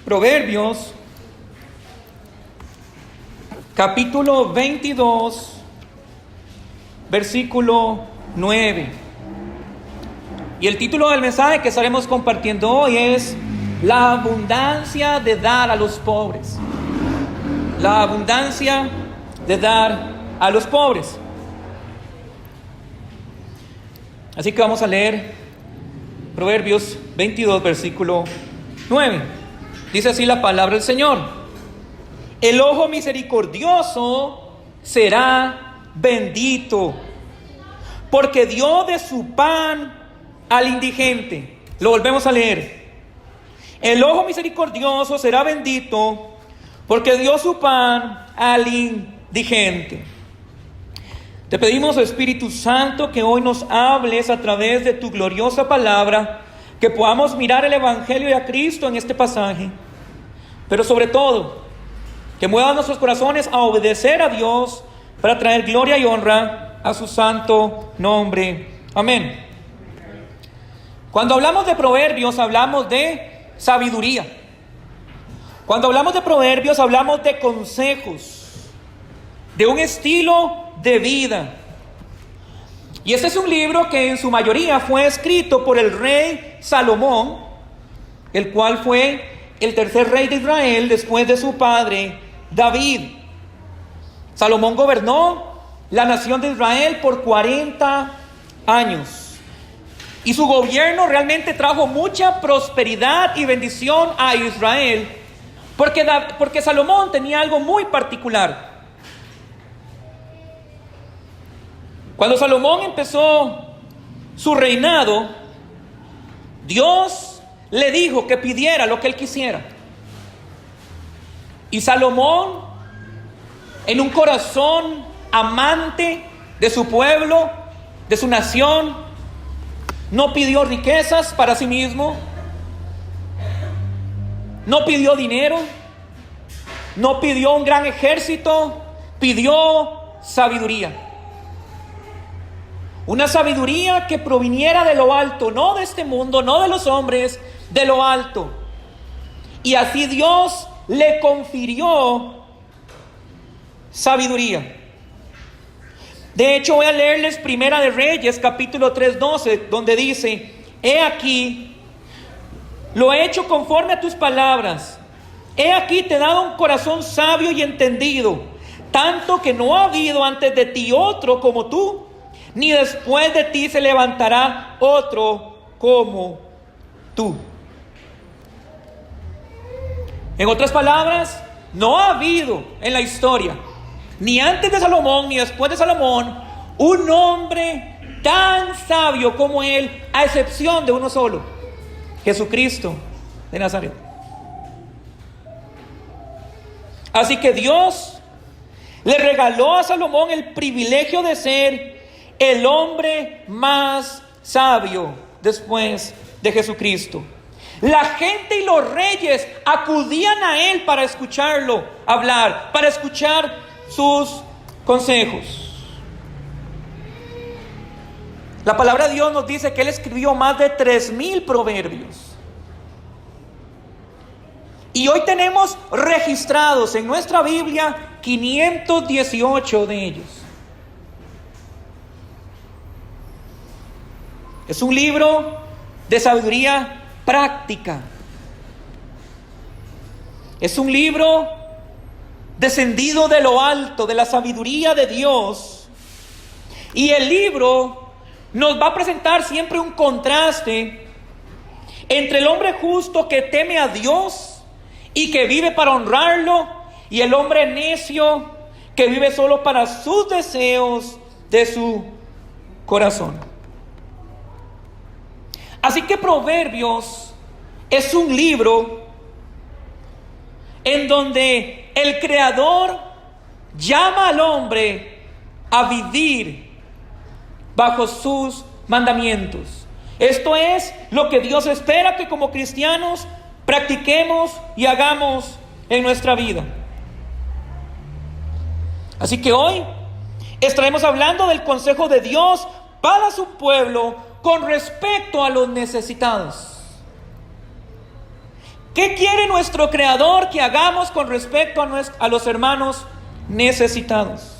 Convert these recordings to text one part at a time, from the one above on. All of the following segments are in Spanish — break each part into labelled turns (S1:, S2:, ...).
S1: Proverbios, capítulo 22, versículo 9. Y el título del mensaje que estaremos compartiendo hoy es la abundancia de dar a los pobres. La abundancia de dar a los pobres. Así que vamos a leer Proverbios 22, versículo 9. Dice así la palabra del Señor: el ojo misericordioso será bendito, porque dio de su pan al indigente. Lo volvemos a leer. El ojo misericordioso será bendito, porque dio su pan al indigente. Te pedimos, Espíritu Santo, que hoy nos hables a través de tu gloriosa palabra, que podamos mirar el Evangelio y a Cristo en este pasaje, pero sobre todo, que muevas nuestros corazones a obedecer a Dios para traer gloria y honra a su santo nombre. Amén. Cuando hablamos de proverbios, hablamos de sabiduría. Cuando hablamos de proverbios, hablamos de consejos, de un estilo de vida. Y este es un libro que en su mayoría fue escrito por el rey Salomón, el cual fue el tercer rey de Israel después de su padre David. Salomón gobernó la nación de Israel por 40 años. Y su gobierno realmente trajo mucha prosperidad y bendición a Israel, porque Salomón tenía algo muy particular. Cuando Salomón empezó su reinado, Dios le dijo que pidiera lo que él quisiera. Y Salomón, en un corazón amante de su pueblo, de su nación, no pidió riquezas para sí mismo, no pidió dinero, no pidió un gran ejército, pidió sabiduría. Una sabiduría que proviniera de lo alto, no de este mundo, no de los hombres, de lo alto. Y así Dios le confirió sabiduría. De hecho, voy a leerles Primera de Reyes, capítulo 3:12, donde dice: he aquí, lo he hecho conforme a tus palabras. He aquí te he dado un corazón sabio y entendido, tanto que no ha habido antes de ti otro como tú, ni después de ti se levantará otro como tú. En otras palabras, no ha habido en la historia, ni antes de Salomón ni después de Salomón, un hombre tan sabio como él, a excepción de uno solo: Jesucristo de Nazaret. Así que Dios le regaló a Salomón el privilegio de ser el hombre más sabio después de Jesucristo. La gente y los reyes acudían a él para escucharlo hablar, para escuchar sus consejos. La palabra de Dios nos dice que él escribió más de 3,000 proverbios. Y hoy tenemos registrados en nuestra Biblia 518 de ellos. Es un libro de sabiduría práctica. Es un libro descendido de lo alto, de la sabiduría de Dios. Y el libro nos va a presentar siempre un contraste entre el hombre justo que teme a Dios y que vive para honrarlo, y el hombre necio que vive solo para sus deseos de su corazón. Así que Proverbios es un libro en donde el Creador llama al hombre a vivir bajo sus mandamientos. Esto es lo que Dios espera que como cristianos practiquemos y hagamos en nuestra vida. Así que hoy estaremos hablando del consejo de Dios para su pueblo con respecto a los necesitados. ¿Qué quiere nuestro Creador que hagamos con respecto a los hermanos necesitados?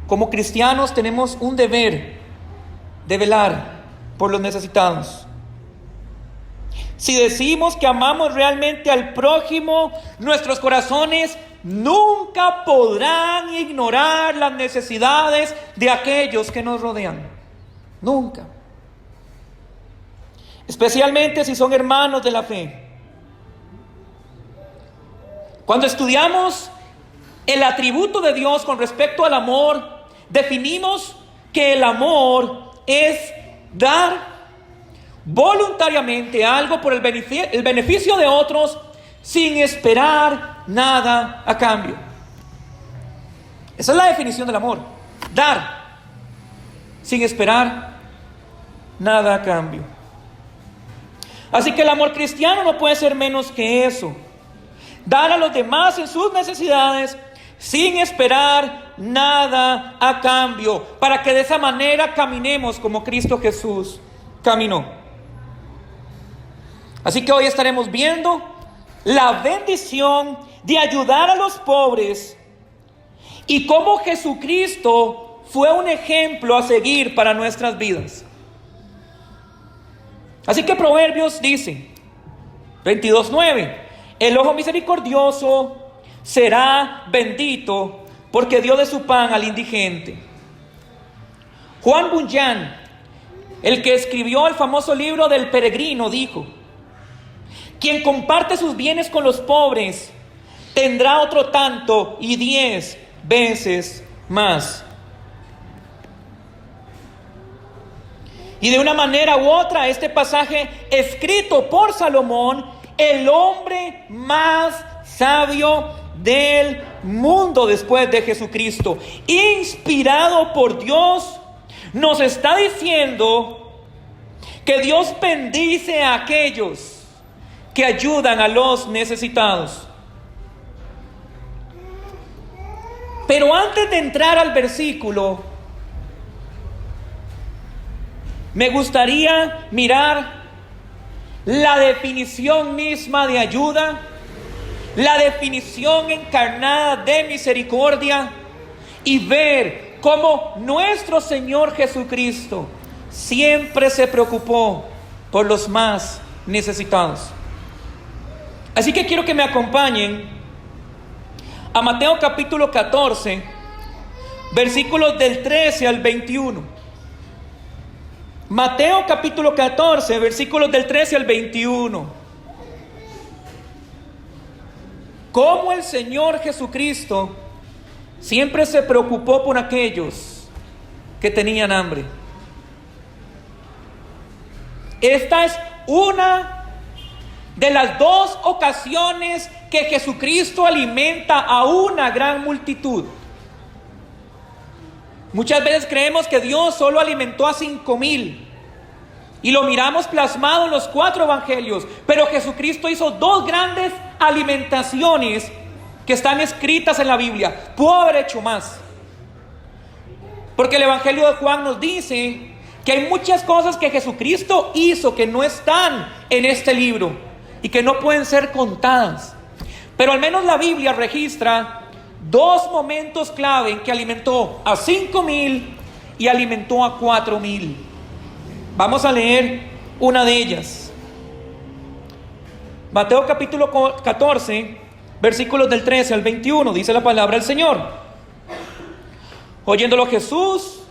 S1: Como cristianos tenemos un deber de velar por los necesitados. Si decimos que amamos realmente al prójimo, nuestros corazones nunca podrán ignorar las necesidades de aquellos que nos rodean. Nunca. Especialmente si son hermanos de la fe. Cuando estudiamos el atributo de Dios con respecto al amor, definimos que el amor es dar voluntariamente algo por el beneficio de otros sin esperar nada a cambio. Esa es la definición del amor: dar sin esperar nada a cambio. Así que el amor cristiano no puede ser menos que eso: dar a los demás en sus necesidades sin esperar nada a cambio, para que de esa manera caminemos como Cristo Jesús caminó. Así que hoy estaremos viendo la bendición de ayudar a los pobres y cómo Jesucristo fue un ejemplo a seguir para nuestras vidas. Así que Proverbios dice, 22:9, el ojo misericordioso será bendito porque dio de su pan al indigente. Juan Bunyan, el que escribió el famoso libro del Peregrino, dijo: quien comparte sus bienes con los pobres tendrá otro tanto y 10 veces más. Y de una manera u otra, este pasaje escrito por Salomón, el hombre más sabio del mundo después de Jesucristo, inspirado por Dios, nos está diciendo que Dios bendice a aquellos que ayudan a los necesitados. Pero antes de entrar al versículo, me gustaría mirar la definición misma de ayuda, la definición encarnada de misericordia, y ver cómo nuestro Señor Jesucristo siempre se preocupó por los más necesitados. Así que quiero que me acompañen a Mateo capítulo 14, versículos del 13 al 21. Mateo capítulo 14, versículos del 13 al 21. Cómo el Señor Jesucristo siempre se preocupó por aquellos que tenían hambre. Esta es una de las dos ocasiones que Jesucristo alimenta a una gran multitud. Muchas veces creemos que Dios solo alimentó a 5,000 y lo miramos plasmado en los 4 evangelios, pero Jesucristo hizo 2 grandes alimentaciones que están escritas en la Biblia. Pudo haber hecho más, porque el evangelio de Juan nos dice que hay muchas cosas que Jesucristo hizo que no están en este libro y que no pueden ser contadas. Pero al menos la Biblia registra 2 momentos clave en que alimentó a 5,000 y alimentó a 4,000. Vamos a leer una de ellas. Mateo capítulo 14, versículos del 13 al 21, dice la palabra del Señor. Oyéndolo Jesús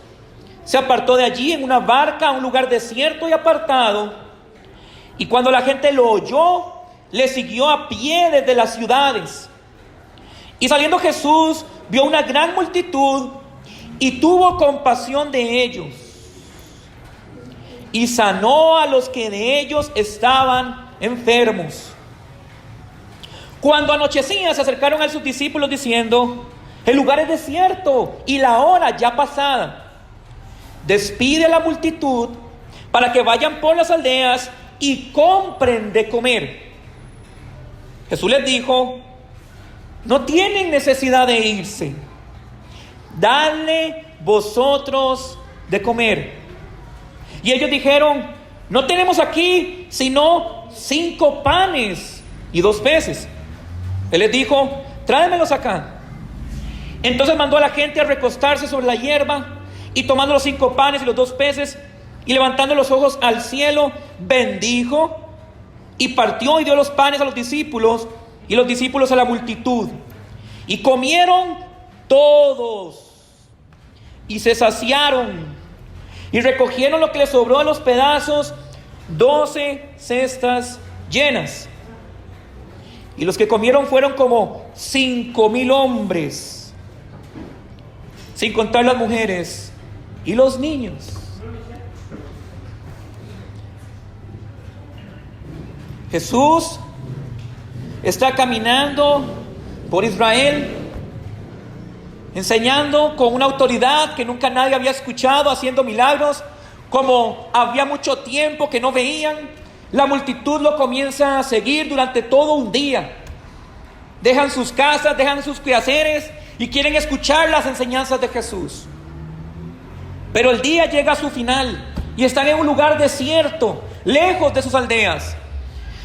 S1: se apartó de allí en una barca a un lugar desierto y apartado. Y cuando la gente lo oyó, le siguió a pie desde las ciudades. Y saliendo Jesús, vio una gran multitud y tuvo compasión de ellos. Y sanó a los que de ellos estaban enfermos. Cuando anochecía, se acercaron a sus discípulos diciendo: el lugar es desierto y la hora ya pasada. Despide a la multitud para que vayan por las aldeas y compren de comer. Jesús les dijo: no tienen necesidad de irse, dadle vosotros de comer. Y ellos dijeron: no tenemos aquí sino 5 panes y 2 peces. Él les dijo: tráemelos acá. Entonces mandó a la gente a recostarse sobre la hierba, y tomando los 5 panes y los 2 peces, y levantando los ojos al cielo, bendijo, y partió y dio los panes a los discípulos, y los discípulos a la multitud. Y comieron todos, y se saciaron, y recogieron lo que les sobró de los pedazos, 12 cestas llenas. Y los que comieron fueron como 5,000 hombres, sin contar las mujeres y los niños. Jesús está caminando por Israel, enseñando con una autoridad que nunca nadie había escuchado, haciendo milagros como había mucho tiempo que no veían. La multitud lo comienza a seguir durante todo un día. Dejan sus casas, dejan sus quehaceres y quieren escuchar las enseñanzas de Jesús. Pero el día llega a su final y están en un lugar desierto, lejos de sus aldeas.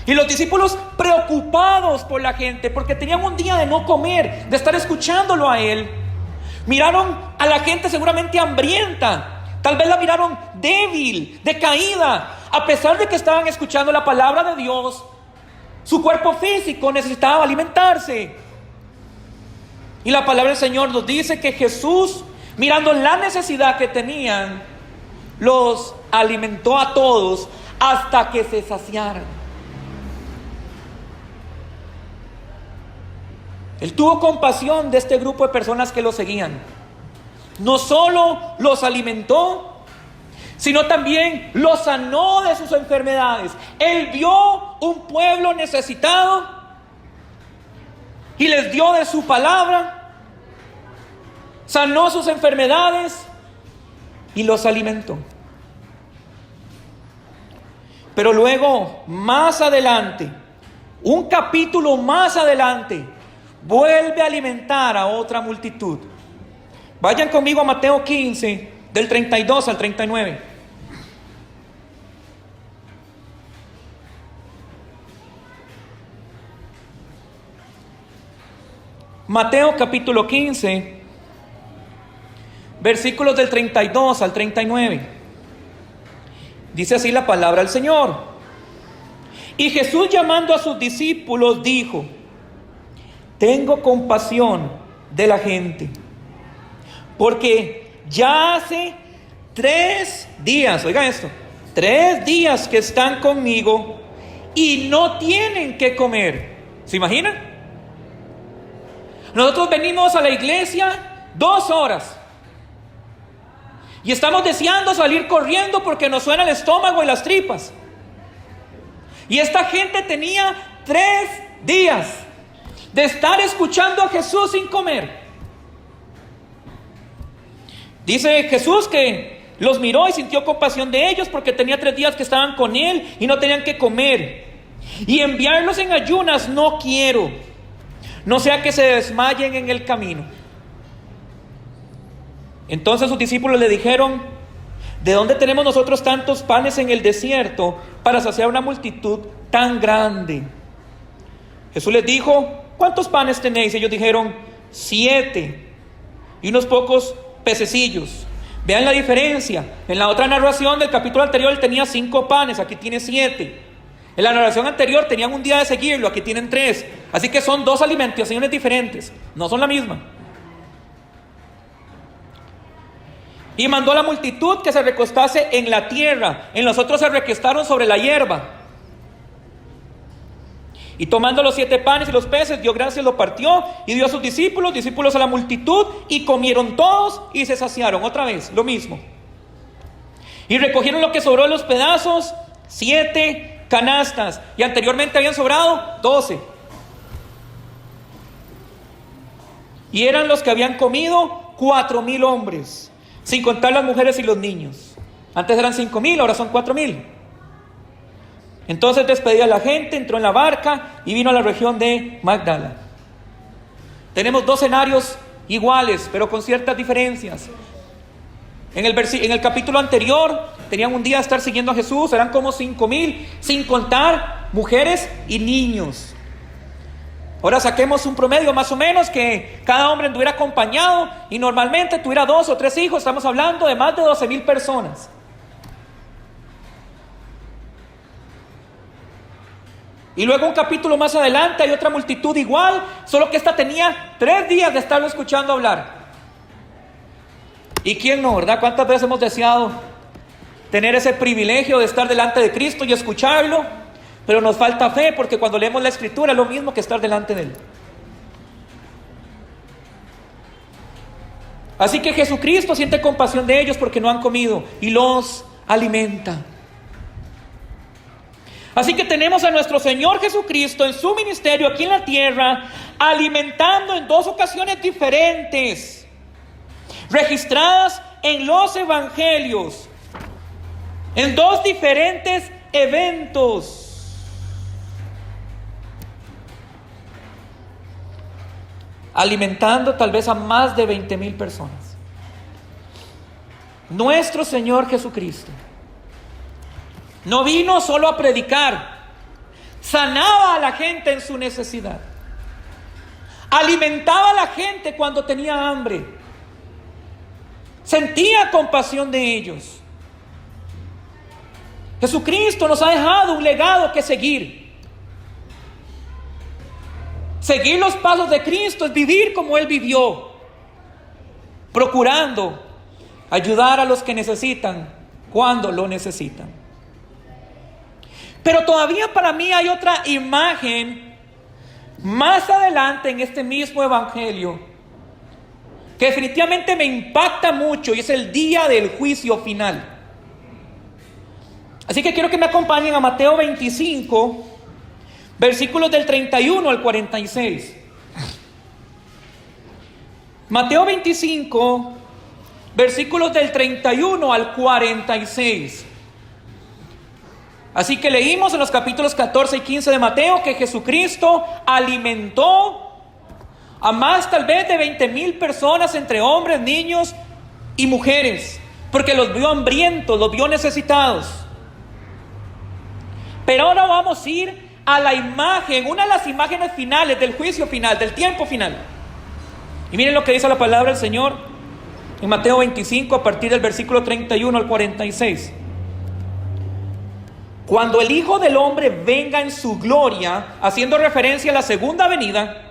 S1: Y los discípulos, preocupados por la gente, porque tenían un día de no comer, de estar escucándolo a él, miraron a la gente seguramente hambrienta. Tal vez la miraron débil, decaída. A pesar de que estaban escuchando la palabra de Dios, su cuerpo físico necesitaba alimentarse. Y la palabra del Señor nos dice que Jesús, mirando la necesidad que tenían, los alimentó a todos hasta que se saciaran. Él tuvo compasión de este grupo de personas que lo seguían. No solo los alimentó, sino también los sanó de sus enfermedades. Él vio un pueblo necesitado y les dio de su palabra, sanó sus enfermedades y los alimentó. Pero luego, más adelante, un capítulo más adelante, vuelve a alimentar a otra multitud. Vayan conmigo a Mateo 15, del 32 al 39. Mateo capítulo 15, versículos del 32 al 39. Dice así la palabra del Señor. Y Jesús, llamando a sus discípulos, dijo: tengo compasión de la gente, porque ya hace 3 días, oiga esto, 3 días que están conmigo y no tienen que comer. ¿Se imaginan? Nosotros venimos a la iglesia 2 horas y estamos deseando salir corriendo porque nos suena el estómago y las tripas. Y esta gente tenía 3 días de estar escuchando a Jesús sin comer. Dice Jesús que los miró y sintió compasión de ellos porque tenía 3 días que estaban con él y no tenían que comer. Y enviarlos en ayunas no quiero, no sea que se desmayen en el camino. Entonces sus discípulos le dijeron: ¿de dónde tenemos nosotros tantos panes en el desierto para saciar una multitud tan grande? Jesús les dijo: ¿cuántos panes tenéis? Ellos dijeron: 7 y unos pocos pececillos. Vean la diferencia. En la otra narración del capítulo anterior él tenía 5 panes, aquí tiene 7. En la narración anterior tenían un día de seguirlo, aquí tienen 3. Así que son 2 alimentaciones diferentes, no son la misma. Y mandó a la multitud que se recostase en la tierra. En los otros se recostaron sobre la hierba. Y tomando los 7 panes y los peces, dio gracias, lo partió y dio a sus discípulos a la multitud, y comieron todos y se saciaron. Otra vez, lo mismo. Y recogieron lo que sobró de los pedazos, 7 canastas, y anteriormente habían sobrado 12. Y eran los que habían comido 4,000 hombres, sin contar las mujeres y los niños. Antes eran 5,000, ahora son 4,000. Entonces despedía a la gente, entró en la barca y vino a la región de Magdala. Tenemos 2 escenarios iguales, pero con ciertas diferencias. En el capítulo anterior tenían un día de estar siguiendo a Jesús, eran como 5,000, sin contar mujeres y niños. Ahora saquemos un promedio más o menos que cada hombre anduviera acompañado y normalmente tuviera 2 o 3 hijos. Estamos hablando de más de 12,000 personas. Y luego un capítulo más adelante hay otra multitud igual, solo que esta tenía 3 días de estarlo escuchando hablar. ¿Y quién no, verdad? ¿Cuántas veces hemos deseado tener ese privilegio de estar delante de Cristo y escucharlo? Pero nos falta fe, porque cuando leemos la Escritura es lo mismo que estar delante de Él. Así que Jesucristo siente compasión de ellos porque no han comido y los alimenta. Así que tenemos a nuestro Señor Jesucristo en su ministerio aquí en la tierra, alimentando en 2 ocasiones diferentes, registradas en los evangelios, en 2 diferentes eventos. Alimentando tal vez a más de 20,000 personas. Nuestro Señor Jesucristo no vino solo a predicar, sanaba a la gente en su necesidad, alimentaba a la gente cuando tenía hambre, sentía compasión de ellos. Jesucristo nos ha dejado un legado que seguir. Seguir los pasos de Cristo es vivir como Él vivió, procurando ayudar a los que necesitan cuando lo necesitan. Pero todavía para mí hay otra imagen más adelante en este mismo evangelio que definitivamente me impacta mucho, y es el día del juicio final. Así que quiero que me acompañen a Mateo 25, versículos del 31 al 46. Mateo 25, versículos del 31 al 46. Así que leímos en los capítulos 14 y 15 de Mateo que Jesucristo alimentó a más tal vez de 20,000 personas, entre hombres, niños y mujeres, porque los vio hambrientos, los vio necesitados. Pero ahora vamos a ir a la imagen, una de las imágenes finales del juicio final, del tiempo final. Y miren lo que dice la palabra del Señor en Mateo 25 a partir del versículo 31 al 46. Cuando el Hijo del Hombre venga en su gloria, haciendo referencia a la segunda venida,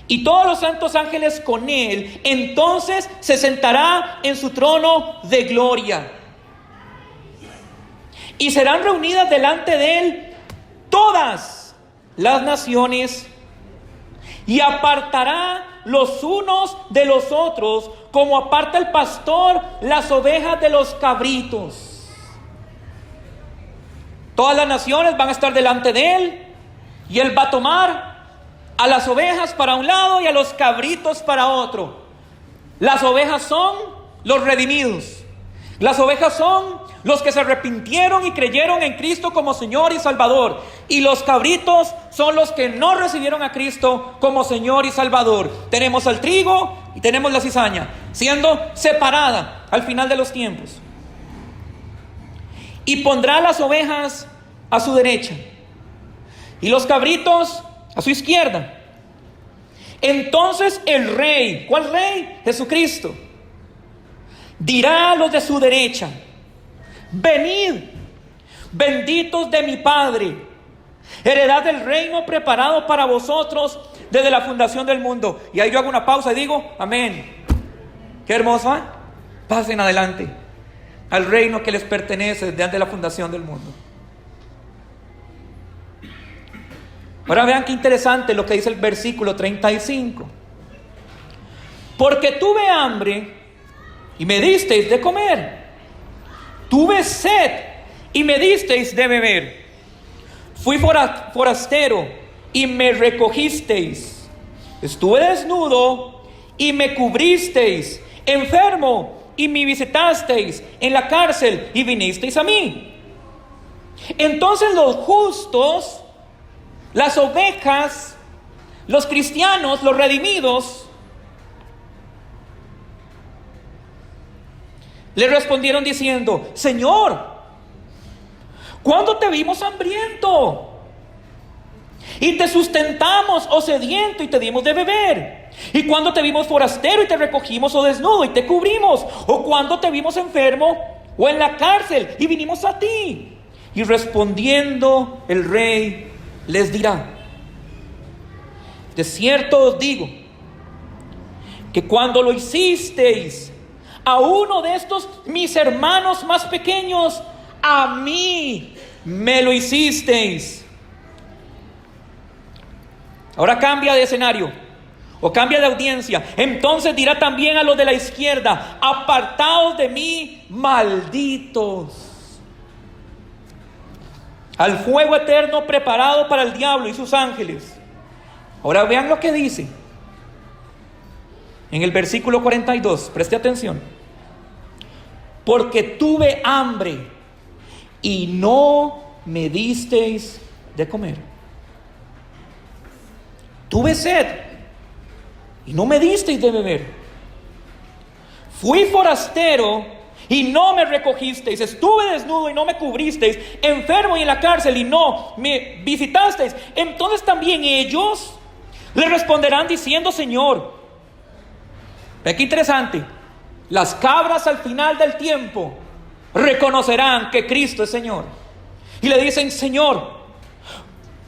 S1: y todos los santos ángeles con Él, entonces se sentará en su trono de gloria. Y serán reunidas delante de Él todas las naciones, y apartará los unos de los otros, como aparta el pastor las ovejas de los cabritos. Todas las naciones van a estar delante de Él, y Él va a tomar a las ovejas para un lado y a los cabritos para otro. Las ovejas son los redimidos. Las ovejas son los que se arrepintieron y creyeron en Cristo como Señor y Salvador. Y los cabritos son los que no recibieron a Cristo como Señor y Salvador. Tenemos al trigo y tenemos la cizaña, siendo separada al final de los tiempos. Y pondrá las ovejas a su derecha y los cabritos a su izquierda. Entonces el rey, ¿cuál rey? Jesucristo, dirá a los de su derecha: venid, benditos de mi Padre, heredad del reino preparado para vosotros desde la fundación del mundo. Y ahí yo hago una pausa y digo, amén. Qué hermoso, ¿eh? Pasen adelante al reino que les pertenece desde la fundación del mundo. Ahora vean qué interesante lo que dice el versículo 35. Porque tuve hambre y me disteis de comer, tuve sed y me disteis de beber, fui forastero y me recogisteis, estuve desnudo y me cubristeis, enfermo y me visitasteis, en la cárcel y vinisteis a mí. Entonces los justos, las ovejas, los cristianos, los redimidos, le respondieron diciendo: Señor, ¿cuándo te vimos hambriento Y te sustentamos, oh sediento, y te dimos de beber. Y cuando te vimos forastero y te recogimos, o desnudo y te cubrimos. O cuando te vimos enfermo o en la cárcel y vinimos a ti. Y respondiendo el rey les dirá: de cierto os digo que cuando lo hicisteis a uno de estos mis hermanos más pequeños, a mí me lo hicisteis. Ahora cambia de escenario o cambia de audiencia. Entonces dirá también a los de la izquierda: apartaos de mí, malditos, al fuego eterno preparado para el diablo y sus ángeles. Ahora vean lo que dice en el versículo 42, preste atención. Porque tuve hambre y no me disteis de comer. Tuve sed y no me disteis de beber. Fui forastero y no me recogisteis. Estuve desnudo y no me cubristeis. Enfermo y en la cárcel y no me visitasteis. Entonces también ellos le responderán diciendo: Señor. Ve qué interesante. Las cabras al final del tiempo reconocerán que Cristo es Señor. Y le dicen: Señor,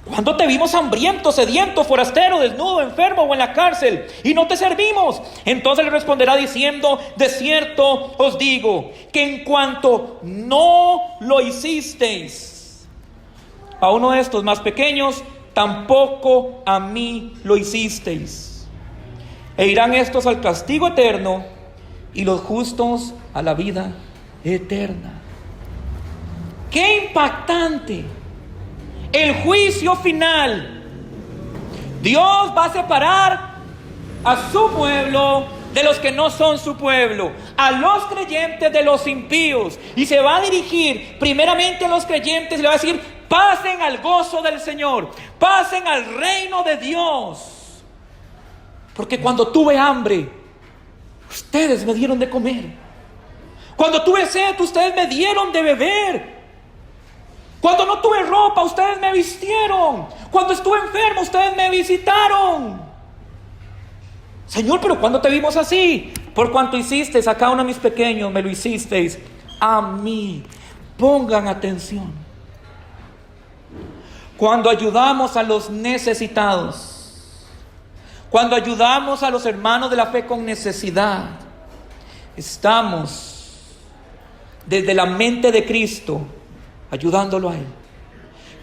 S1: ¿cuándo te vimos hambriento, sediento, forastero, desnudo, enfermo o en la cárcel y no te servimos? Entonces le responderá diciendo: de cierto os digo que en cuanto no lo hicisteis a uno de estos más pequeños, tampoco a mí lo hicisteis. E irán estos al castigo eterno y los justos a la vida eterna. ¡Qué impactante! El juicio final. Dios va a separar a su pueblo de los que no son su pueblo, a los creyentes de los impíos, y se va a dirigir primeramente a los creyentes y le va a decir: pasen al gozo del Señor, pasen al reino de Dios. Porque cuando tuve hambre, ustedes me dieron de comer. Cuando tuve sed, ustedes me dieron de beber. Cuando no tuve ropa, ustedes me vistieron. Cuando estuve enfermo, ustedes me visitaron. Señor, pero ¿cuándo te vimos así? Por cuanto hicisteis a cada uno de mis pequeños, me lo hicisteis a mí. Pongan atención. Cuando ayudamos a los necesitados, cuando ayudamos a los hermanos de la fe con necesidad, estamos desde la mente de Cristo ayudándolo a Él.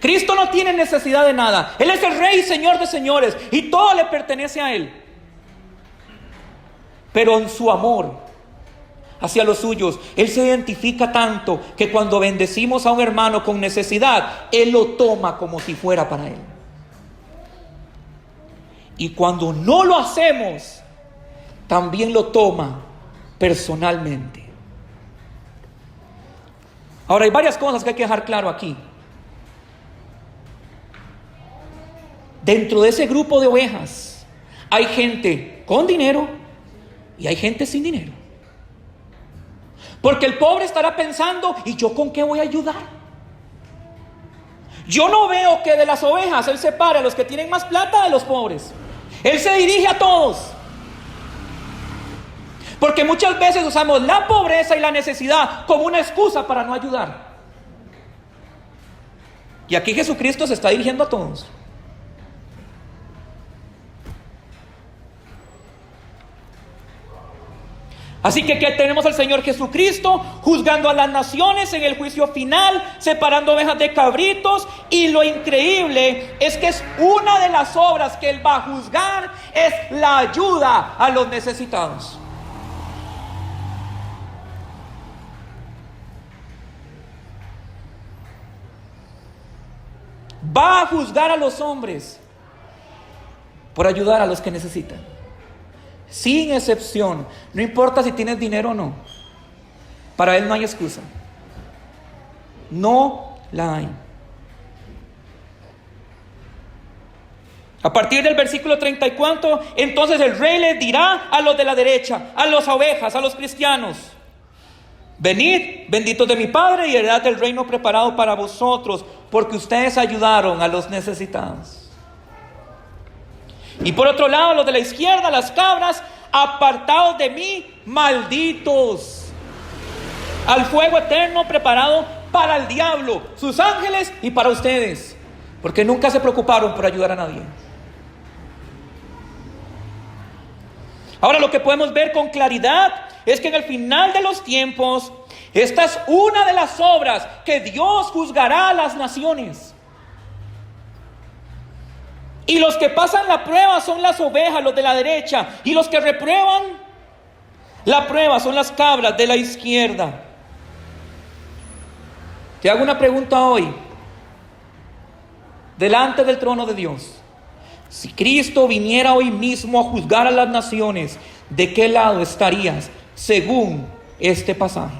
S1: Cristo no tiene necesidad de nada. Él es el Rey y Señor de señores y todo le pertenece a Él. Pero en su amor hacia los suyos, Él se identifica tanto que cuando bendecimos a un hermano con necesidad, Él lo toma como si fuera para Él. Y cuando no lo hacemos, también lo toma personalmente. Ahora hay varias cosas que hay que dejar claro aquí. Dentro de ese grupo de ovejas hay gente con dinero y hay gente sin dinero. Porque el pobre estará pensando: ¿y yo con qué voy a ayudar? Yo no veo que de las ovejas Él separe a los que tienen más plata de los pobres. Él se dirige a todos. Porque muchas veces usamos la pobreza y la necesidad como una excusa para no ayudar. Y aquí Jesucristo se está dirigiendo a todos. Así que tenemos al Señor Jesucristo juzgando a las naciones en el juicio final, separando ovejas de cabritos. Y lo increíble es que es una de las obras que Él va a juzgar, es la ayuda a los necesitados. Va a juzgar a los hombres por ayudar a los que necesitan. Sin excepción, no importa si tienes dinero o no. Para Él no hay excusa. No la hay. A partir del versículo 34, entonces el rey les dirá a los de la derecha, a las ovejas, a los cristianos: venid, benditos de mi Padre, y heredad del reino preparado para vosotros, porque ustedes ayudaron a los necesitados. Y por otro lado, los de la izquierda, las cabras, apartados de mí, malditos, al fuego eterno preparado para el diablo, sus ángeles y para ustedes, porque nunca se preocuparon por ayudar a nadie. Ahora, lo que podemos ver con claridad es que en el final de los tiempos, esta es una de las obras que Dios juzgará a las naciones. Y los que pasan la prueba son las ovejas, los de la derecha, y los que reprueban la prueba son las cabras de la izquierda. Te hago una pregunta hoy, delante del trono de Dios. Si Cristo viniera hoy mismo a juzgar a las naciones, ¿de qué lado estarías según este pasaje?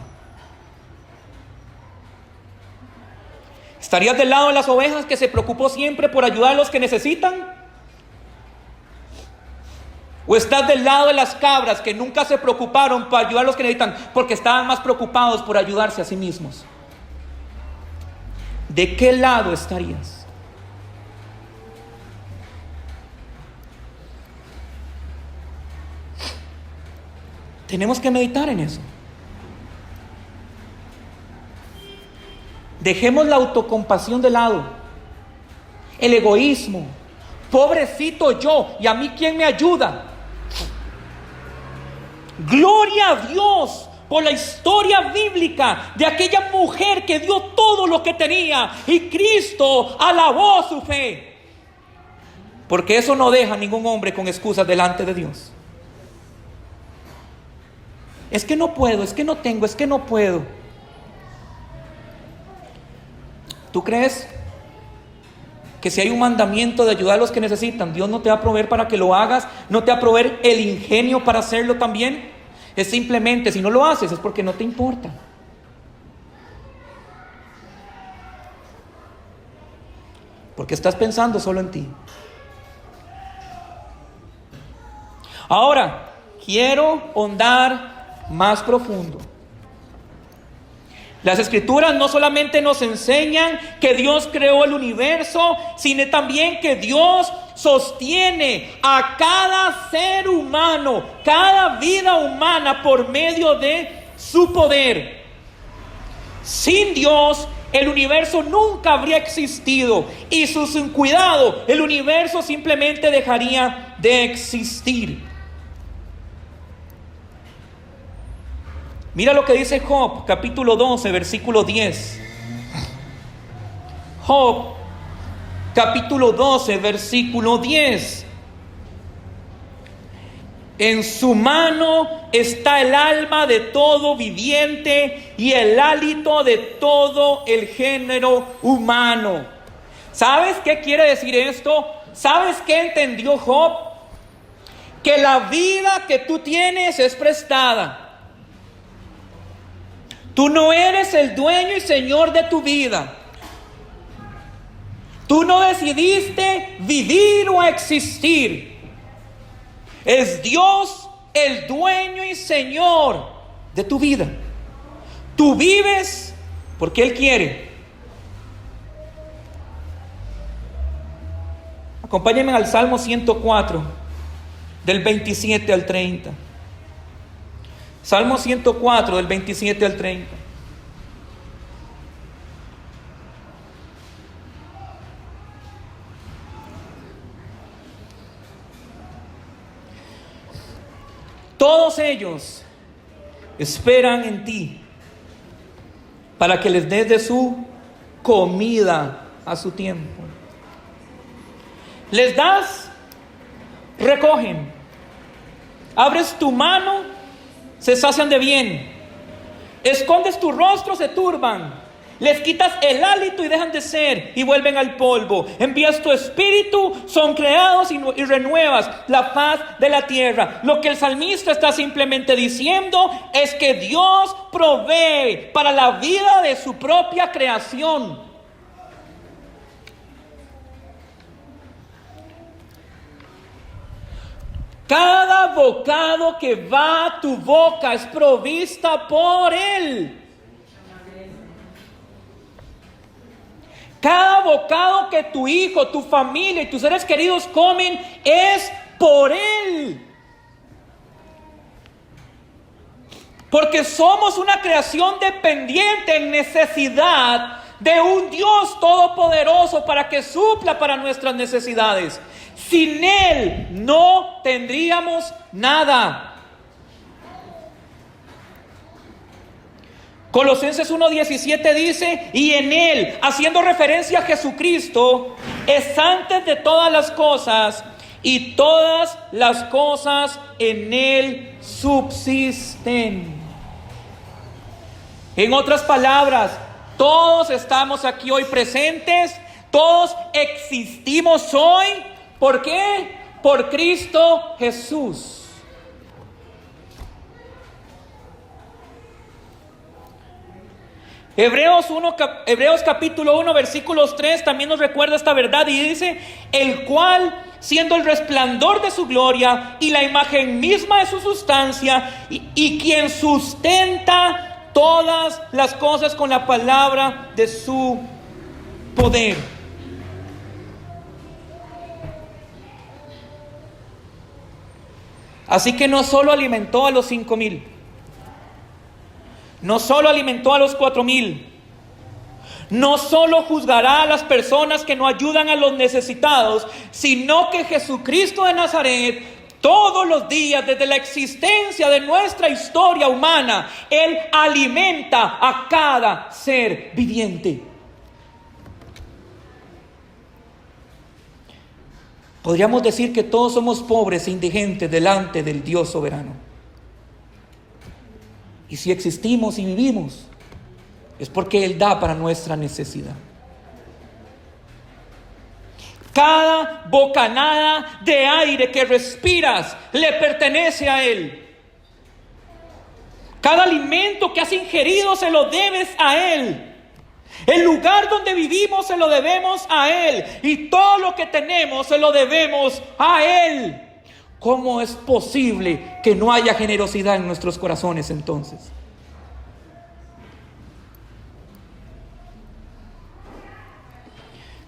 S1: ¿Estarías del lado de las ovejas, que se preocupó siempre por ayudar a los que necesitan? ¿O estás del lado de las cabras, que nunca se preocuparon por ayudar a los que necesitan, porque estaban más preocupados por ayudarse a sí mismos? ¿De qué lado estarías? Tenemos que meditar en eso. Dejemos la autocompasión de lado, el egoísmo. Pobrecito yo, ¿y a mí quién me ayuda? Gloria a Dios por la historia bíblica de aquella mujer que dio todo lo que tenía y Cristo alabó su fe. Porque eso no deja a ningún hombre con excusas delante de Dios. Es que no puedo, es que no tengo, es que no puedo. ¿Tú crees que si hay un mandamiento de ayudar a los que necesitan, Dios no te va a proveer para que lo hagas? ¿No te va a proveer el ingenio para hacerlo también? Es simplemente, si no lo haces, es porque no te importa. Porque estás pensando solo en ti. Ahora, quiero ahondar más profundo. Las Escrituras no solamente nos enseñan que Dios creó el universo, sino también que Dios sostiene a cada ser humano, cada vida humana, por medio de su poder. Sin Dios, el universo nunca habría existido, y sin cuidado, el universo simplemente dejaría de existir. Mira lo que dice Job, capítulo 12, versículo 10. Job, capítulo 12, versículo 10. En su mano está el alma de todo viviente y el hálito de todo el género humano. ¿Sabes qué quiere decir esto? ¿Sabes qué entendió Job? Que la vida que tú tienes es prestada. Tú no eres el dueño y señor de tu vida. Tú no decidiste vivir o existir. Es Dios el dueño y señor de tu vida. Tú vives porque Él quiere. Acompáñenme al Salmo 104, del 27 al 30. Salmo 104, del 27 al 30. Todos ellos esperan en ti para que les des de su comida a su tiempo. Les das, recogen. Abres tu mano, se sacian de bien. Escondes tu rostro, se turban. Les quitas el hálito y dejan de ser y vuelven al polvo. Envías tu espíritu, son creados y renuevas la faz de la tierra. Lo que el salmista está simplemente diciendo es que Dios provee para la vida de su propia creación. Cada bocado que va a tu boca es provista por Él. Cada bocado que tu hijo, tu familia y tus seres queridos comen es por Él. Porque somos una creación dependiente en necesidad de un Dios todopoderoso para que supla para nuestras necesidades. Sin Él no tendríamos nada. Colosenses 1:17 dice, y en Él, haciendo referencia a Jesucristo, es antes de todas las cosas, y todas las cosas en Él subsisten. En otras palabras, todos estamos aquí hoy presentes, todos existimos hoy. ¿Por qué? Por Cristo Jesús. Hebreos capítulo 1 versículos 3 también nos recuerda esta verdad y dice, el cual siendo el resplandor de su gloria y la imagen misma de su sustancia y quien sustenta todas las cosas con la palabra de su poder. Así que no solo alimentó a los 5,000, no solo alimentó a los 4,000, no solo juzgará a las personas que no ayudan a los necesitados, sino que Jesucristo de Nazaret, todos los días desde la existencia de nuestra historia humana, Él alimenta a cada ser viviente. Podríamos decir que todos somos pobres e indigentes delante del Dios soberano. Y si existimos y vivimos, es porque Él da para nuestra necesidad. Cada bocanada de aire que respiras le pertenece a Él. Cada alimento que has ingerido se lo debes a Él. El lugar donde vivimos se lo debemos a Él. Y todo lo que tenemos se lo debemos a Él. ¿Cómo es posible que no haya generosidad en nuestros corazones entonces?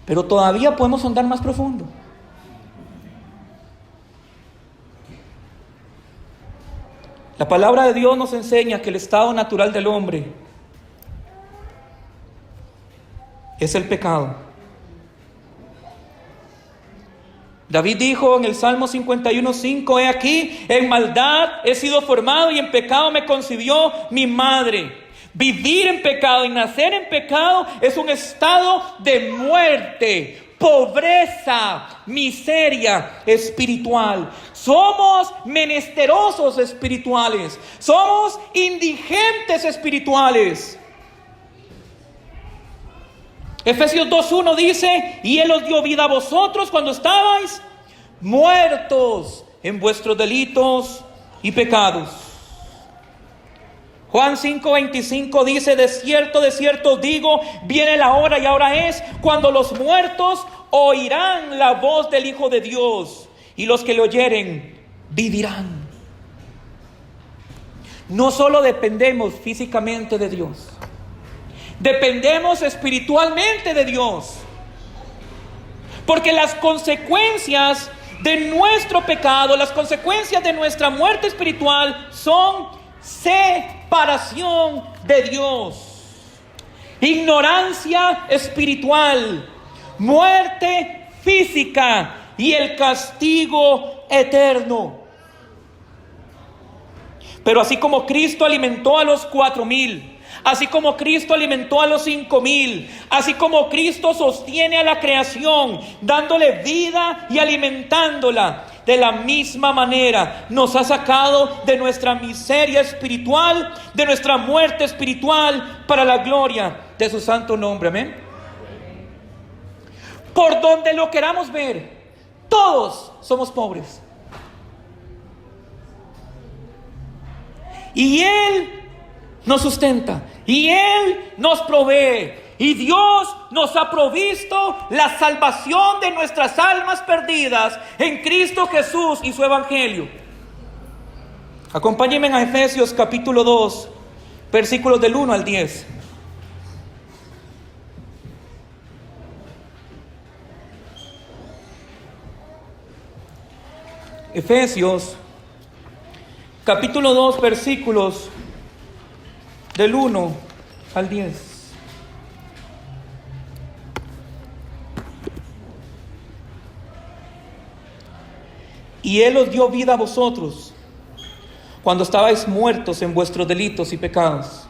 S1: Pero todavía podemos andar más profundo. La palabra de Dios nos enseña que el estado natural del hombre es el pecado. David dijo en el Salmo 51:5, he aquí, en maldad he sido formado y en pecado me concibió mi madre. Vivir en pecado y nacer en pecado es un estado de muerte, pobreza, miseria espiritual. Somos menesterosos espirituales, somos indigentes espirituales. Efesios 2:1 dice, y Él os dio vida a vosotros cuando estabais muertos en vuestros delitos y pecados. Juan 5:25 dice, de cierto os digo, viene la hora y ahora es, cuando los muertos oirán la voz del Hijo de Dios, y los que le oyeren vivirán. No solo dependemos físicamente de Dios, dependemos espiritualmente de Dios. Porque las consecuencias de nuestro pecado, las consecuencias de nuestra muerte espiritual son separación de Dios, ignorancia espiritual, muerte física y el castigo eterno. Pero así como Cristo alimentó a los 4,000, así como Cristo alimentó a los 5,000, así como Cristo sostiene a la creación, dándole vida y alimentándola, de la misma manera nos ha sacado de nuestra miseria espiritual, de nuestra muerte espiritual, para la gloria de su santo nombre. Amén. Por donde lo queramos ver, todos somos pobres. Y Él nos sustenta, y Él nos provee, y Dios nos ha provisto la salvación de nuestras almas perdidas en Cristo Jesús y su Evangelio. Acompáñenme a Efesios capítulo 2, versículos del 1 al 10. Efesios, capítulo 2, versículos del 1 al 10. Y Él os dio vida a vosotros, cuando estabais muertos en vuestros delitos y pecados,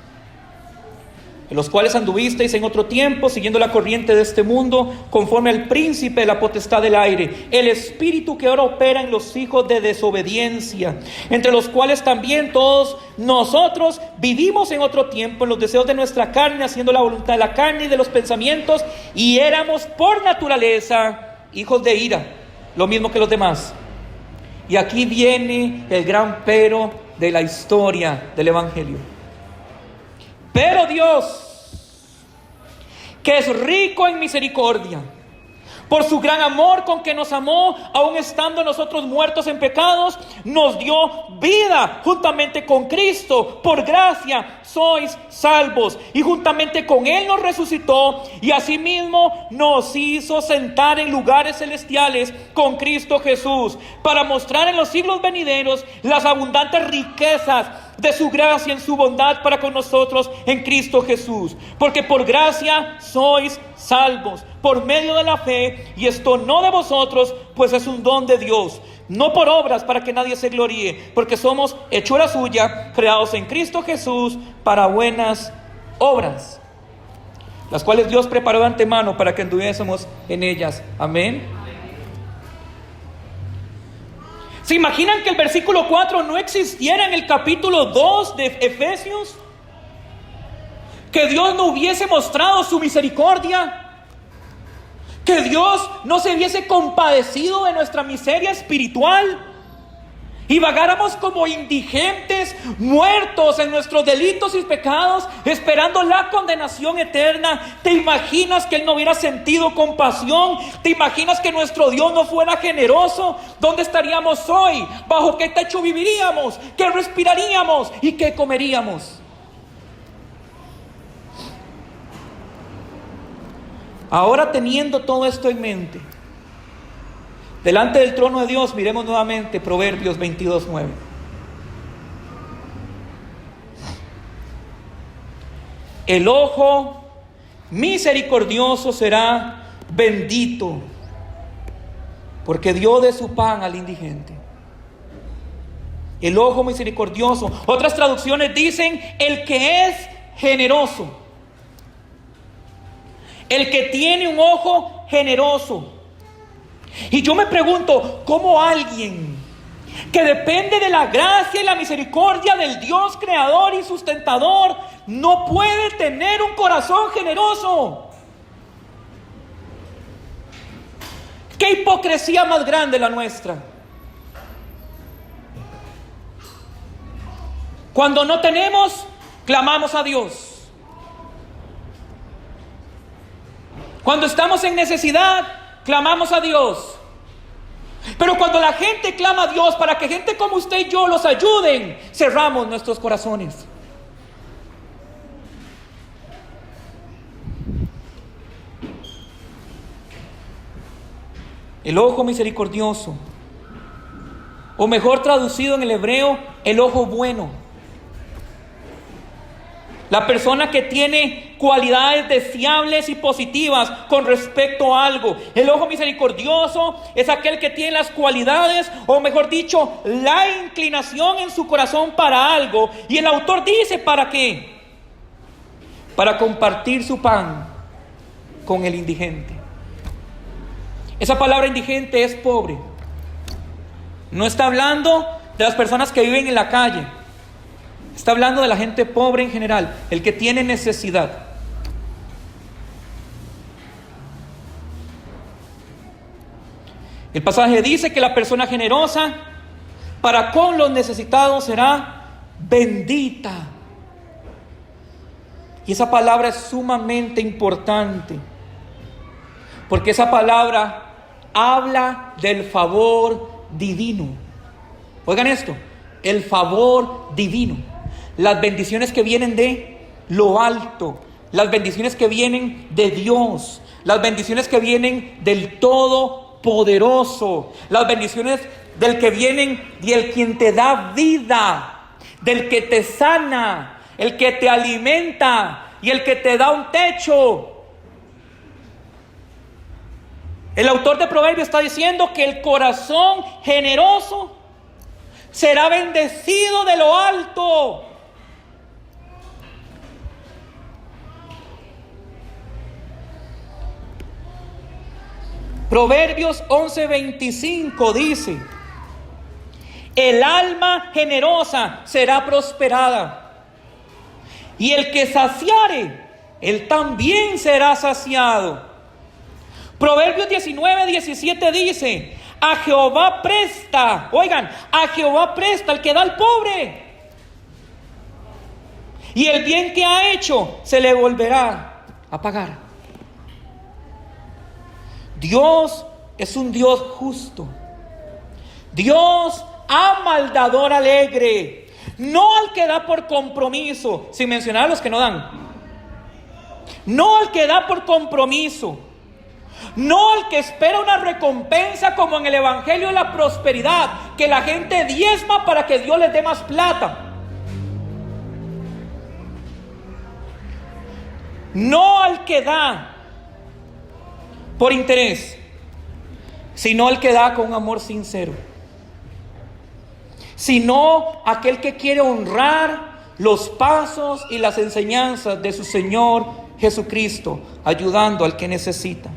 S1: en los cuales anduvisteis en otro tiempo, siguiendo la corriente de este mundo, conforme al príncipe de la potestad del aire, el espíritu que ahora opera en los hijos de desobediencia, entre los cuales también todos nosotros vivimos en otro tiempo, en los deseos de nuestra carne, haciendo la voluntad de la carne y de los pensamientos, y éramos por naturaleza hijos de ira, lo mismo que los demás. Y aquí viene el gran pero de la historia del Evangelio. Pero Dios, que es rico en misericordia, por su gran amor con que nos amó, aun estando nosotros muertos en pecados, nos dio vida juntamente con Cristo. Por gracia sois salvos. Y juntamente con Él nos resucitó y asimismo nos hizo sentar en lugares celestiales con Cristo Jesús, para mostrar en los siglos venideros las abundantes riquezas de su gracia en su bondad para con nosotros en Cristo Jesús. Porque por gracia sois salvos, por medio de la fe, y esto no de vosotros, pues es un don de Dios, no por obras para que nadie se gloríe, porque somos hechura suya, creados en Cristo Jesús para buenas obras, las cuales Dios preparó de antemano para que anduviésemos en ellas. Amén. ¿Se imaginan que el versículo 4 no existiera en el capítulo 2 de Efesios? Que Dios no hubiese mostrado su misericordia, que Dios no se hubiese compadecido de nuestra miseria espiritual y vagáramos como indigentes, muertos en nuestros delitos y pecados, esperando la condenación eterna. ¿Te imaginas que Él no hubiera sentido compasión? ¿Te imaginas que nuestro Dios no fuera generoso? ¿Dónde estaríamos hoy? ¿Bajo qué techo viviríamos? ¿Qué respiraríamos? ¿Y qué comeríamos? Ahora, teniendo todo esto en mente, delante del trono de Dios, miremos nuevamente Proverbios 22:9. El ojo misericordioso será bendito, porque dio de su pan al indigente. El ojo misericordioso. Otras traducciones dicen el que es generoso. El que tiene un ojo generoso. Y yo me pregunto, ¿cómo alguien que depende de la gracia y la misericordia del Dios creador y sustentador no puede tener un corazón generoso? ¿Qué hipocresía más grande la nuestra? Cuando no tenemos, clamamos a Dios. Cuando estamos en necesidad, clamamos a Dios. Pero cuando la gente clama a Dios para que gente como usted y yo los ayuden, cerramos nuestros corazones. El ojo misericordioso, o mejor traducido en el hebreo, el ojo bueno. La persona que tiene cualidades deseables y positivas con respecto a algo. El ojo misericordioso es aquel que tiene las cualidades, o mejor dicho, la inclinación en su corazón para algo. Y el autor dice, ¿para qué? Para compartir su pan con el indigente. Esa palabra indigente es pobre. No está hablando de las personas que viven en la calle. Está hablando de la gente pobre en general, el que tiene necesidad. El pasaje dice que la persona generosa para con los necesitados será bendita. Y esa palabra es sumamente importante, porque esa palabra habla del favor divino. Oigan esto, el favor divino. Las bendiciones que vienen de lo alto, las bendiciones que vienen de Dios, las bendiciones que vienen del Todopoderoso, las bendiciones del que vienen y el quien te da vida, del que te sana, el que te alimenta y el que te da un techo. El autor de Proverbios está diciendo que el corazón generoso será bendecido de lo alto. Proverbios 11:25 dice: el alma generosa será prosperada, y el que saciare, él también será saciado. Proverbios 19:17 dice: a Jehová presta, oigan, a Jehová presta el que da al pobre, y el bien que ha hecho se le volverá a pagar. Dios es un Dios justo. Dios ama al dador alegre, no al que da por compromiso, sin mencionar a los que no dan. No al que da por compromiso, no al que espera una recompensa como en el Evangelio de la Prosperidad, que la gente diezma para que Dios les dé más plata. No al que da por interés, sino al que da con un amor sincero, sino aquel que quiere honrar los pasos y las enseñanzas de su Señor Jesucristo, ayudando al que necesita.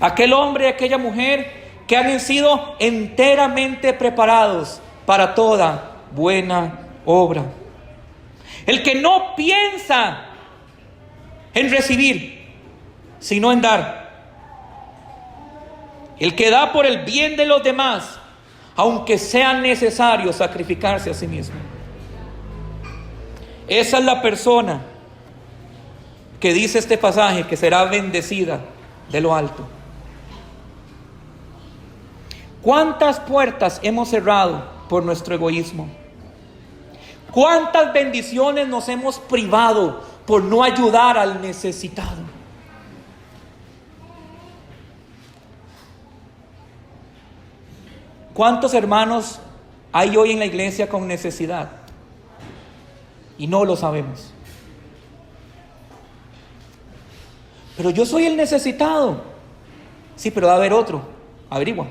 S1: Aquel hombre y aquella mujer que han sido enteramente preparados para toda buena obra. El que no piensa en recibir, sino en dar. El que da por el bien de los demás, aunque sea necesario sacrificarse a sí mismo. Esa es la persona que dice este pasaje que será bendecida de lo alto. ¿Cuántas puertas hemos cerrado por nuestro egoísmo? ¿Cuántas bendiciones nos hemos privado por no ayudar al necesitado? ¿Cuántos hermanos hay hoy en la iglesia con necesidad? Y no lo sabemos. Pero yo soy el necesitado. Sí, pero va a haber otro. Averigua.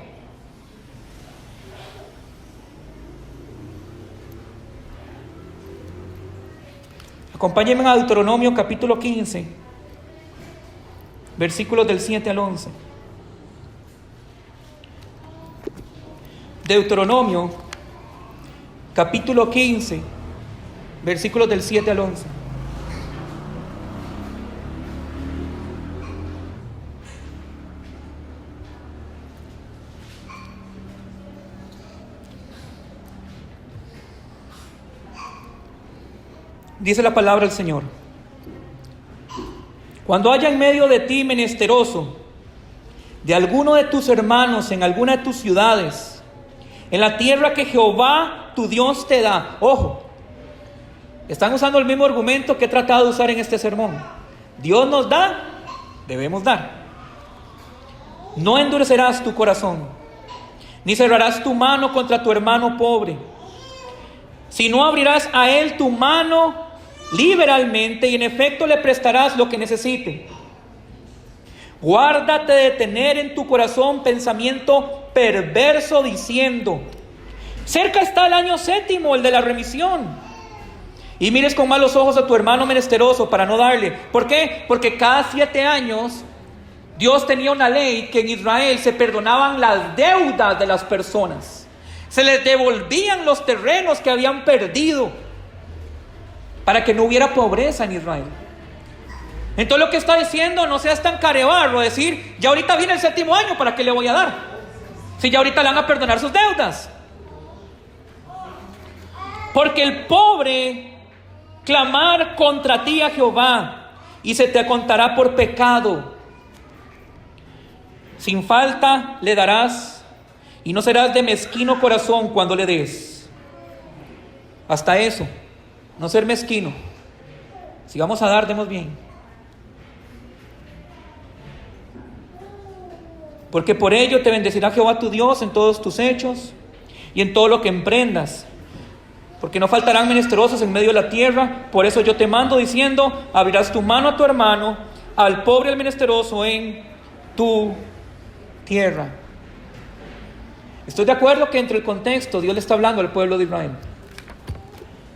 S1: Acompáñenme a Deuteronomio capítulo 15, versículos del 7 al 11. Deuteronomio capítulo 15, versículos del 7 al 11. Dice la palabra del Señor: cuando haya en medio de ti menesteroso de alguno de tus hermanos en alguna de tus ciudades, en la tierra que Jehová tu Dios te da. Ojo, están usando el mismo argumento que he tratado de usar en este sermón. Dios nos da, debemos dar. No endurecerás tu corazón, ni cerrarás tu mano contra tu hermano pobre, sino abrirás a él tu mano liberalmente, y en efecto le prestarás lo que necesite. Guárdate de tener en tu corazón pensamiento perverso diciendo: cerca está el año séptimo, el de la remisión, y mires con malos ojos a tu hermano menesteroso para no darle. ¿Por qué? Porque cada 7 años Dios tenía una ley que en Israel se perdonaban las deudas de las personas, se les devolvían los terrenos que habían perdido, para que no hubiera pobreza en Israel. Entonces lo que está diciendo: no seas tan carebarro, decir, ya ahorita viene el 7º año, ¿para qué le voy a dar? Si ya ahorita le van a perdonar sus deudas. Porque el pobre clamar contra ti a Jehová, y se te contará por pecado. Sin falta le darás, y no serás de mezquino corazón cuando le des. Hasta eso, no ser mezquino. Si vamos a dar, demos bien. porque por ello te bendecirá Jehová tu Dios en todos tus hechos y en todo lo que emprendas. Porque no faltarán menesterosos en medio de la tierra. Por eso yo te mando diciendo: abrirás tu mano a tu hermano, al pobre y al menesteroso en tu tierra. Estoy de acuerdo que entre el contexto Dios le está hablando al pueblo de Israel.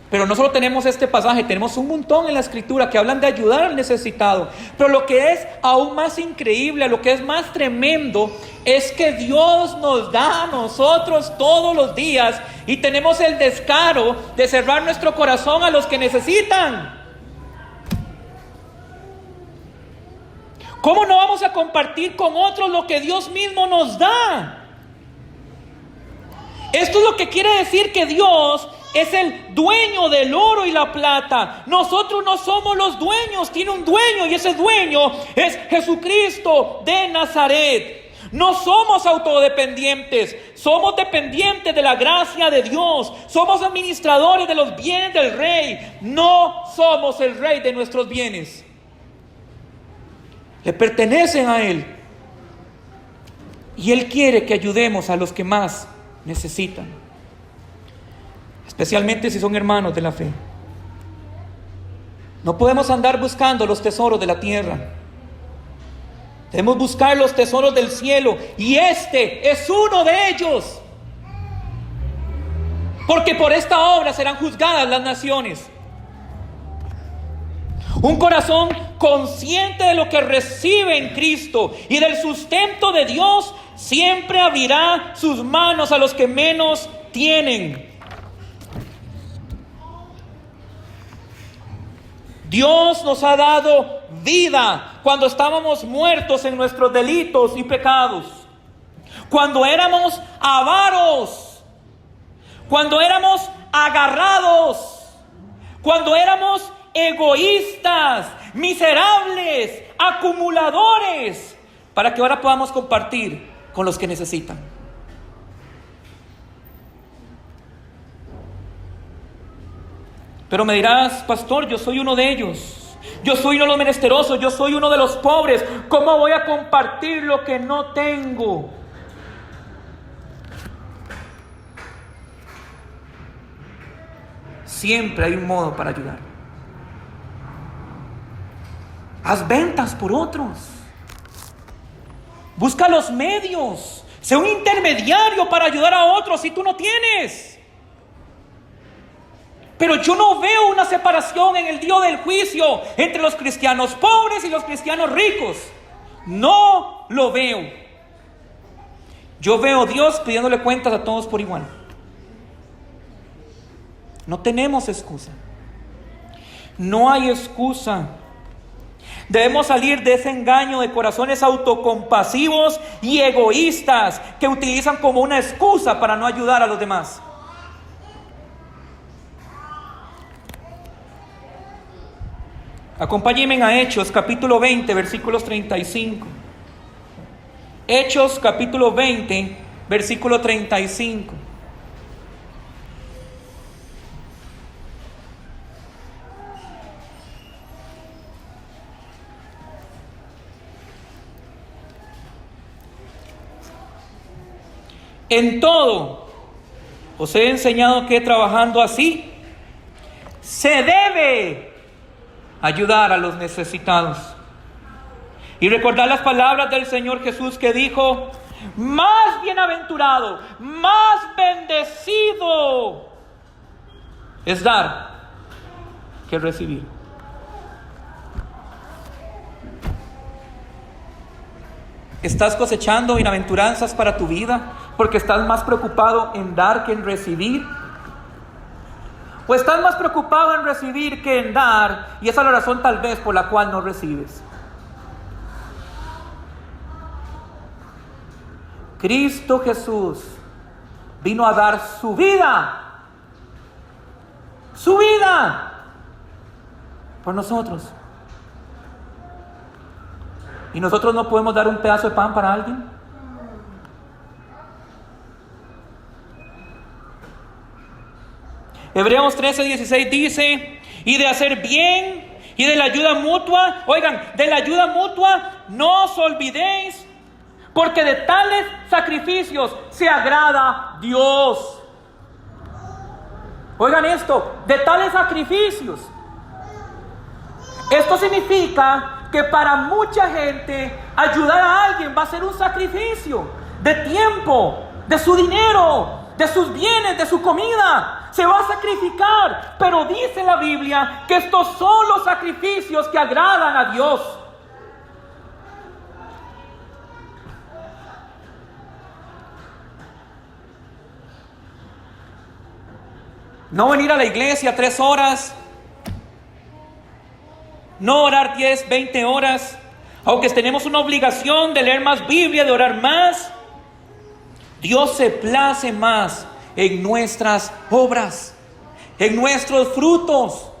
S1: Pero no solo tenemos este pasaje, tenemos un montón en la Escritura que hablan de ayudar al necesitado. Pero lo que es aún más increíble, lo que es más tremendo, es que Dios nos da a nosotros todos los días y tenemos el descaro de cerrar nuestro corazón a los que necesitan. ¿Cómo no vamos a compartir con otros lo que Dios mismo nos da? Esto es lo que quiere decir que Dios es el dueño del oro y la plata. Nosotros no somos los dueños, tiene un dueño y ese dueño es Jesucristo de Nazaret. No somos autodependientes, somos dependientes de la gracia de Dios. Somos administradores de los bienes del Rey. No somos el Rey de nuestros bienes. Le pertenecen a Él. Y Él quiere que ayudemos a los que más necesitan, especialmente si son hermanos de la fe. No podemos andar buscando los tesoros de la tierra. Debemos buscar los tesoros del cielo, y este es uno de ellos. Porque por esta obra serán juzgadas las naciones. Un corazón consciente de lo que recibe en Cristo y del sustento de Dios siempre abrirá sus manos a los que menos tienen. Dios nos ha dado vida cuando estábamos muertos en nuestros delitos y pecados, cuando éramos avaros, cuando éramos agarrados, cuando éramos egoístas, miserables, acumuladores, para que ahora podamos compartir con los que necesitan. Pero me dirás: pastor, yo soy uno de ellos. Yo soy uno de los menesterosos, yo soy uno de los pobres. ¿Cómo voy a compartir lo que no tengo? Siempre hay un modo para ayudar. Haz ventas por otros. Busca los medios. Sé un intermediario para ayudar a otros si tú no tienes. Pero yo no veo una separación en el día del juicio entre los cristianos pobres y los cristianos ricos. No lo veo. Yo veo a Dios pidiéndole cuentas a todos por igual. No tenemos excusa. No hay excusa. Debemos salir de ese engaño de corazones autocompasivos y egoístas que utilizan como una excusa para no ayudar a los demás. Acompáñenme a Hechos capítulo 20, versículos 35. Hechos capítulo 20, versículo 35. En todo os he enseñado que trabajando así se debe ayudar a los necesitados. Y recordar las palabras del Señor Jesús que dijo: más bienaventurado, más bendecido es dar que recibir. ¿Estás cosechando bienaventuranzas para tu vida porque estás más preocupado en dar que en recibir? ¿O estás más preocupado en recibir que en dar, y esa es la razón tal vez por la cual no recibes? Cristo Jesús vino a dar su vida por nosotros. ¿Y nosotros no podemos dar un pedazo de pan para alguien? Hebreos 13:16 dice: y de hacer bien y de la ayuda mutua, oigan, de la ayuda mutua no os olvidéis, porque de tales sacrificios se agrada Dios. Oigan esto, de tales sacrificios. Esto significa que para mucha gente ayudar a alguien va a ser un sacrificio de tiempo, de su dinero, de sus bienes, de su comida. Se va a sacrificar, pero dice la Biblia que estos son los sacrificios que agradan a Dios. No venir a la iglesia 3 horas, no orar 10, 20 horas, aunque tenemos una obligación de leer más Biblia, de orar más. Dios se place más en nuestras obras, en nuestros frutos.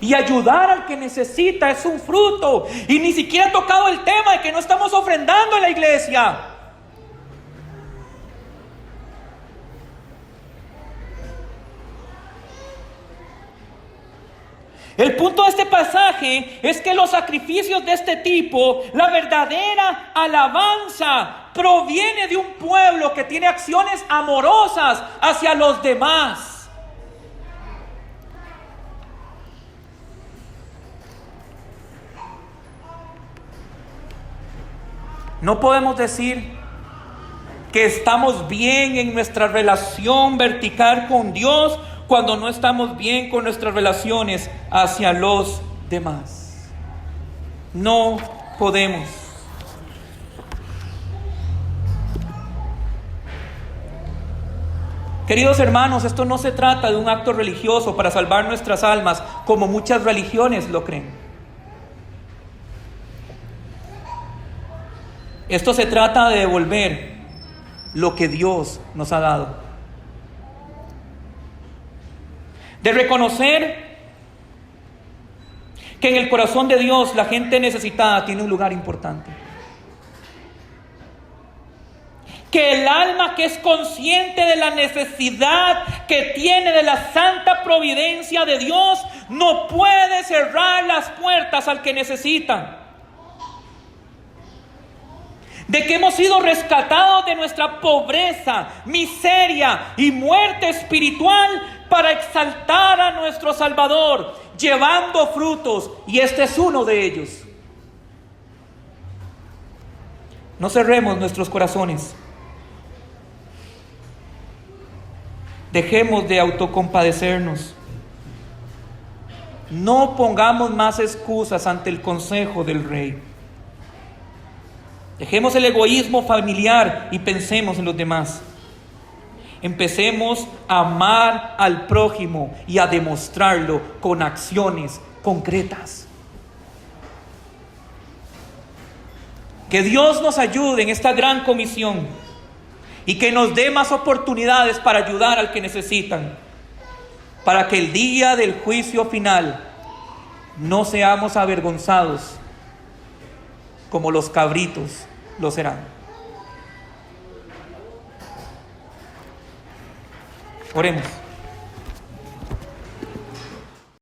S1: Y ayudar al que necesita es un fruto. Y ni siquiera he tocado el tema de que no estamos ofrendando en la iglesia. El punto de este pasaje es que los sacrificios de este tipo, la verdadera alabanza, proviene de un pueblo que tiene acciones amorosas hacia los demás. No podemos decir que estamos bien en nuestra relación vertical con Dios cuando no estamos bien con nuestras relaciones hacia los demás. No podemos. Queridos hermanos, esto no se trata de un acto religioso para salvar nuestras almas, como muchas religiones lo creen. Esto se trata de devolver lo que Dios nos ha dado. De reconocer que en el corazón de Dios la gente necesitada tiene un lugar importante. Que el alma que es consciente de la necesidad que tiene de la santa providencia de Dios no puede cerrar las puertas al que necesita. De que hemos sido rescatados de nuestra pobreza, miseria y muerte espiritual para exaltar a nuestro Salvador, llevando frutos, y este es uno de ellos. No cerremos nuestros corazones. Dejemos de autocompadecernos. No pongamos más excusas ante el consejo del Rey. Dejemos el egoísmo familiar y pensemos en los demás. Empecemos a amar al prójimo y a demostrarlo con acciones concretas. Que Dios nos ayude en esta gran comisión y que nos dé más oportunidades para ayudar al que necesitan, para que el día del juicio final no seamos avergonzados como los cabritos lo serán. Oremos.